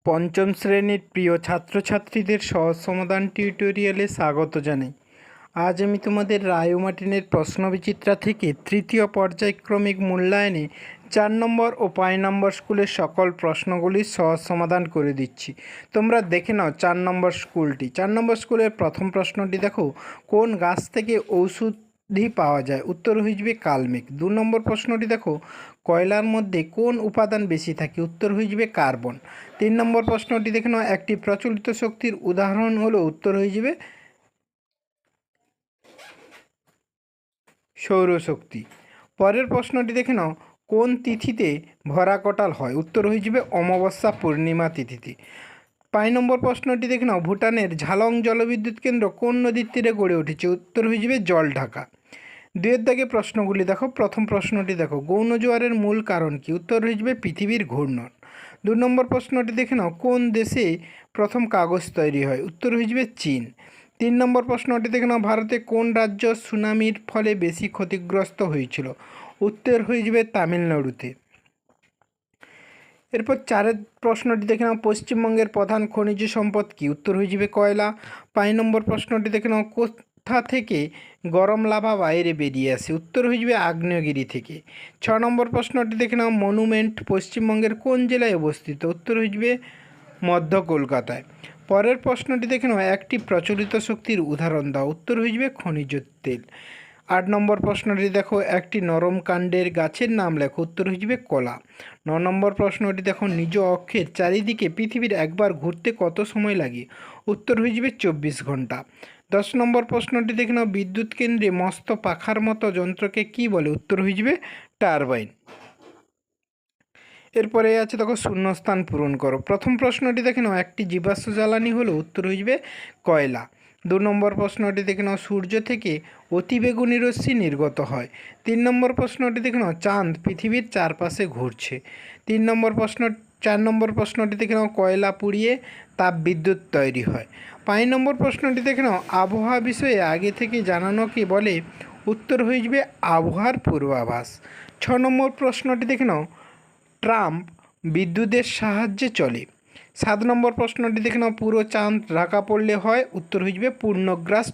পঞ্চম শ্রেণীর প্রিয় ছাত্রছাত্রীদের সহজ সমাধান টিউটোরিয়ালে স্বাগত জানাই। আজ আমি তোমাদের রায় ও মার্টিনের প্রশ্নবিচিত্রা থেকে তৃতীয় পর্যায়ক্রমিক মূল্যায়নে 4 নম্বর ও 5 নম্বর স্কুলের সকল প্রশ্নগুলির সহজ সমাধান করে দিচ্ছি। তোমরা দেখে নাও 4 নম্বর স্কুলটি। 4 নম্বর স্কুলের প্রথম প্রশ্নটি দেখো, কোন গাছ থেকে ঔষধি পাওয়া যায়? উত্তর হয়ে যাবে কালমেঘ। 2 নম্বর প্রশ্নটি দেখো, কয়লার মধ্যে কোন উপাদান বেশি থাকে? উত্তর হয়ে যাবে কার্বন। 3 নম্বর প্রশ্নটি দেখে নাও, একটি প্রচলিত শক্তির উদাহরণ হলো? উত্তর হয়ে যাবে সৌরশক্তি। পরের প্রশ্নটি দেখে নাও, কোন তিথিতে ভরা কটাল হয়? উত্তর হয়ে যাবে অমাবস্যা পূর্ণিমা তিথিতে। 5 নম্বর প্রশ্নটি দেখে নাও, ভুটানের ঝালং জলবিদ্যুৎ কেন্দ্র কোন নদীর তীরে গড়ে উঠেছে? উত্তর হয়ে যাবে জলঢাকা। 2 দাগে প্রশ্নগুলি দেখো। প্রথম প্রশ্নটি দেখো, গৌণ জোয়ারের মূল কারণ কি? উত্তর হয়ে যাবে পৃথিবীর ঘূর্ণন। 2 নম্বর প্রশ্নটি দেখে নাও, কোন দেশে প্রথম কাগজ তৈরি হয়? উত্তর হয়ে যাবে চীন। 3 নম্বর প্রশ্নটি দেখে নাও, ভারতে কোন রাজ্য সুনামির ফলে বেশি ক্ষতিগ্রস্ত হয়েছিল? উত্তর হয়ে যাবে তামিলনাড়ুতে। এরপর 4 প্রশ্নটি দেখে নাও, পশ্চিমবঙ্গের প্রধান খনিজ সম্পদ কি? উত্তর হয়ে যাবে কয়লা। 5 নম্বর প্রশ্নটি দেখে নাও, কোথা থেকে গরম লাভা বাইরে বেরিয়ে আসে? উত্তর হয়ে যাবে আগ্নেয়গিরি থেকে। 6 নম্বর প্রশ্নটি দেখে নাও, মনুমেন্ট পশ্চিমবঙ্গের কোন জেলায় অবস্থিত? উত্তর হয়ে যাবে মধ্য কলকাতায়। পরের প্রশ্নটি দেখে নাও, একটি প্রচলিত শক্তির উদাহরণ দাও। উত্তর হয়ে যাবে খনিজ তেল। 8 নম্বর প্রশ্নটি দেখো, একটি নরম কাণ্ডের গাছের নাম লেখো। উত্তর হয়ে যাবে কলা। 9 নম্বর প্রশ্নটি দেখো, নিজ অক্ষের চারিদিকে পৃথিবীর একবার ঘুরতে কত সময় লাগে? উত্তর হয়ে যাবে 24 ঘন্টা। 10 নম্বর প্রশ্নটি দেখে নাও, বিদ্যুৎ কেন্দ্রে মস্ত পাখার মতো যন্ত্রকে কি বলে? উত্তর হয়ে যাবে টারবাইন। এরপরে আছে দেখো, শূন্যস্থান পূরণ করো। প্রথম প্রশ্নটি দেখে নাও, একটি জীবাশ্ম জ্বালানি হলো? উত্তর হয়ে যাবে কয়লা। 2 নম্বর প্রশ্নটি দেখে নাও, সূর্য থেকে অতিবেগুনি রশ্মি নির্গত হয়। 3 নম্বর প্রশ্নটি দেখে নাও, চাঁদ পৃথিবীর চারপাশে ঘুরছে। 4 নম্বর প্রশ্নটি দেখে নাও, কয়লা পুড়িয়ে তাপবিদ্যুৎ তৈরি হয়। 5 নম্বর প্রশ্নটি দেখে নাও, আবহাওয়া বিষয়ে আগে থেকে জানানোকে বলে? উত্তর হয়ে যাবে আবহাওয়ার পূর্বাভাস। 6 নম্বর প্রশ্নটি দেখে নাও, ট্রাম্প বিদ্যুতের সাহায্যে চলে। 7 নম্বর প্রশ্নটি দেখে নাও, পুরো চাঁদ ঢাকা পড়লে হয়? উত্তর হয়ে যাবে পূর্ণগ্রাস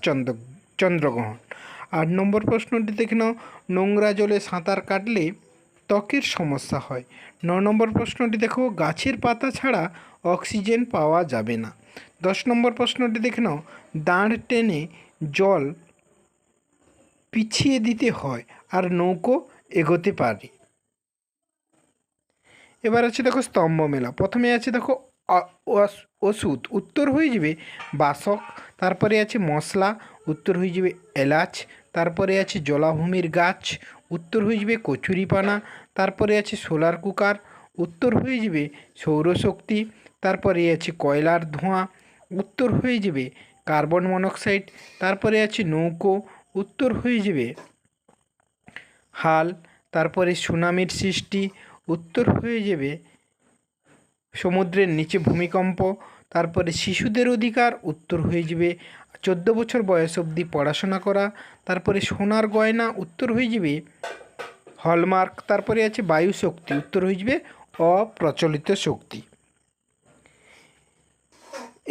চন্দ্রগ্রহণ। 8 নম্বর প্রশ্নটি দেখে নাও, নোংরা জলে সাঁতার কাটলে ত্বকের সমস্যা হয়। 9 নম্বর প্রশ্নটি দেখো, গাছের পাতা ছাড়া অক্সিজেন পাওয়া যাবে না। 10 নম্বর প্রশ্নটি দেখে নাও, দাঁড় টেনে জল পিছিয়ে দিতে হয় আর নৌকো এগোতে পারে। এবার আছে দেখো স্তম্ভ মেলা। প্রথমে আছে দেখো ওষুধ, উত্তর হয়ে যাবে বাসক। তারপরে আছে মশলা, উত্তর হয়ে যাবে এলাচ। তারপরে আছে জলাভূমির গাছ, উত্তর হয়ে যাবে কচুরিপানা। তারপরে আছে সোলার কুকার, উত্তর হয়ে যাবে সৌরশক্তি। তারপরে আছে কয়লার ধোঁয়া, উত্তর হয়ে যাবে কার্বন মনোক্সাইড। তারপরে আছে নৌকো, উত্তর হয়ে যাবে হাল। তারপরে সুনামির সৃষ্টি, উত্তর হয়ে যাবে সমুদ্রের নিচে ভূমিকম্প। তারপরে শিশুদের অধিকার, উত্তর হয়ে যাবে 14 বছর বয়স অবধি পড়াশোনা করা। তারপরে সোনার গয়না, উত্তর হয়ে যাবে হলমার্ক। তারপরে আছে বায়ু শক্তি, উত্তর হয়ে যাবে অপ্রচলিত শক্তি।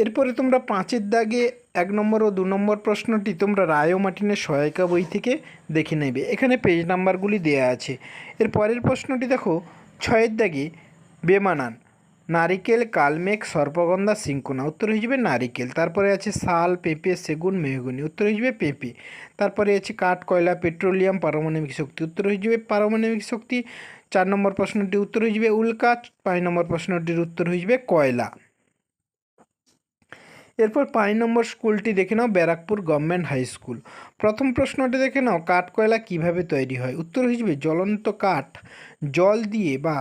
এরপরে তোমরা 5 দাগে 1 নম্বর ও 2 নম্বর প্রশ্নটি তোমরা রায় ও মার্টিনের সহায়িকা বই থেকে দেখে নেবে। এখানে পেজ নাম্বারগুলি দেয়া আছে। এর পরের প্রশ্নটি দেখো, 6 দাগে বেমানান, নারিকেল, কালমেঘ, সর্পগন্ধা, সিংকোনা। উত্তর হয়ে যাবে নারিকেল। তারপরে আছে শাল, পেঁপে, সেগুন, মেহগনি। উত্তর হয়ে যাবে পেঁপে। তারপরে আছে কাঠ, কয়লা, পেট্রোলিয়াম, পারমাণবিক শক্তি। উত্তর হয়ে যাবে পারমাণবিক শক্তি। 4 নম্বর প্রশ্নটির উত্তর হয়ে যাবে উল্কা। 5 নম্বর প্রশ্নটির উত্তর হয়ে যাবে কয়লা। এরপর 5 নম্বর স্কুলটি দেখে নাও, ব্যারাকপুর গভর্নমেন্ট হাই স্কুল। প্রথম প্রশ্নটি দেখে নাও, কাঠ কয়লা কীভাবে তৈরি হয়? উত্তর হয়ে যাবে জ্বলন্ত কাঠ জল দিয়ে বা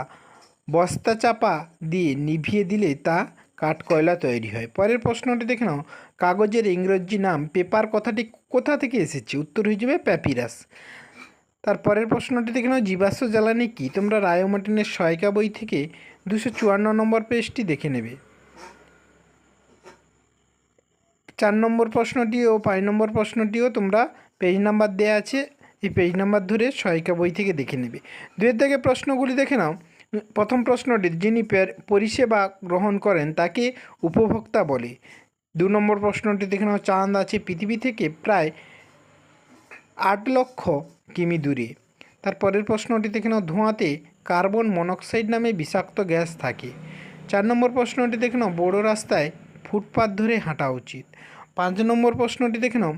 বস্তা চাপা দিয়ে নিভিয়ে দিলে তা কাঠ কয়লা তৈরি হয়। পরের প্রশ্নটি দেখে নাও, কাগজের ইংরেজি নাম পেপার কথাটি কোথা থেকে এসেছে? উত্তর হয়ে যাবে প্যাপিরাস। তারপরের প্রশ্নটি দেখে নাও, জীবাশ্ম জ্বালানি কি? তোমরা রায় ও মার্টিনের সহায়িকা বই থেকে 254 নম্বর পেজটি দেখে নেবে। 4 নম্বর প্রশ্নটি ও 5 নম্বর প্রশ্নটিও তোমরা পেজ নাম্বার দেওয়া আছে, এই পেজ নাম্বার ধরে সহায়িকা বই থেকে দেখে নেবে। 2 দাগে প্রশ্নগুলি দেখে নাও, প্রথম প্রশ্নটি, যিনি পরিষেবা গ্রহণ করেন তাকে উপভোক্তা বলে। 2 নম্বর প্রশ্নটি দেখে নাও, চাঁদ আছে পৃথিবী থেকে প্রায় 8 লক্ষ কিমি দূরে। তারপরের প্রশ্নটি দেখে নাও, ধোঁয়াতে কার্বন মনোক্সাইড নামে বিষাক্ত গ্যাস থাকে। 4 নম্বর প্রশ্নটি দেখে নাও, বড় রাস্তায় ফুটপাথ ধরে হাঁটা উচিত। 5 নম্বর প্রশ্নটি দেখে নাও,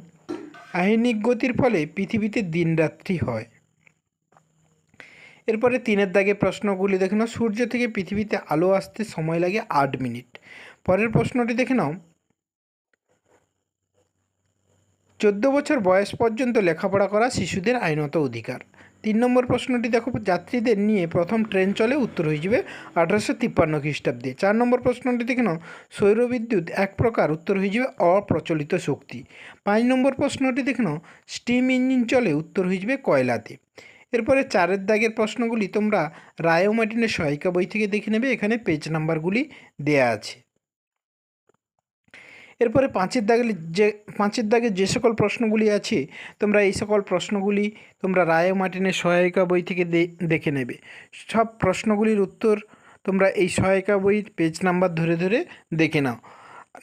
আহ্নিক গতির ফলে পৃথিবীতে দিনরাত্রি হয়। এরপরে 3-এর দাগে প্রশ্নগুলি দেখে নাও, সূর্য থেকে পৃথিবীতে আলো আসতে সময় লাগে 8 মিনিট। পরের প্রশ্নটি দেখে নাও, 14 বছর বয়স পর্যন্ত লেখাপড়া করা শিশুদের আইনত অধিকার। 3 নম্বর প্রশ্নটি দেখো, যাত্রীদের নিয়ে প্রথম ট্রেন চলে, উত্তর হয়ে যাবে 1853 খ্রিস্টাব্দে। 4 নম্বর প্রশ্নটি দেখে নাও, সৌরবিদ্যুৎ এক প্রকার, উত্তর হয়ে যাবে অপ্রচলিত শক্তি। 5 নম্বর প্রশ্নটি দেখে নাও, স্টিম ইঞ্জিন চলে, উত্তর হয়ে যাবে কয়লাতে। এরপরে 4-এর দাগের প্রশ্নগুলি তোমরা রায় ও মার্টিনের সহায়িকা বই থেকে দেখে নেবে, এখানে পেজ নাম্বারগুলি দেয়া আছে। এরপরে 5-এর দাগে যে সকল প্রশ্নগুলি আছে তোমরা এই সকল প্রশ্নগুলি তোমরা রায় ও মার্টিনের সহায়িকা বই থেকে দেখে নেবে। সব প্রশ্নগুলির উত্তর তোমরা এই সহায়িকা বই পেজ নাম্বার ধরে ধরে দেখে নাও,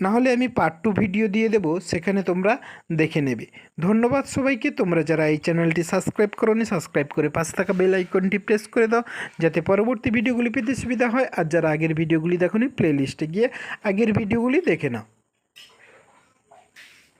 নাহলে আমি পার্ট 2 ভিডিও দিয়ে দেবো, সেখানে তোমরা দেখে নেবে। ধন্যবাদ সবাইকে। তোমরা যারা এই চ্যানেলটি সাবস্ক্রাইব করোনি, সাবস্ক্রাইব করে পাশে থাকা বেল আইকনটি প্রেস করে দাও, যাতে পরবর্তী ভিডিওগুলি পেতে সুবিধা হয়। আর যারা আগের ভিডিওগুলি দেখোনি, প্লেলিস্টে গিয়ে আগের ভিডিওগুলি দেখে নাও।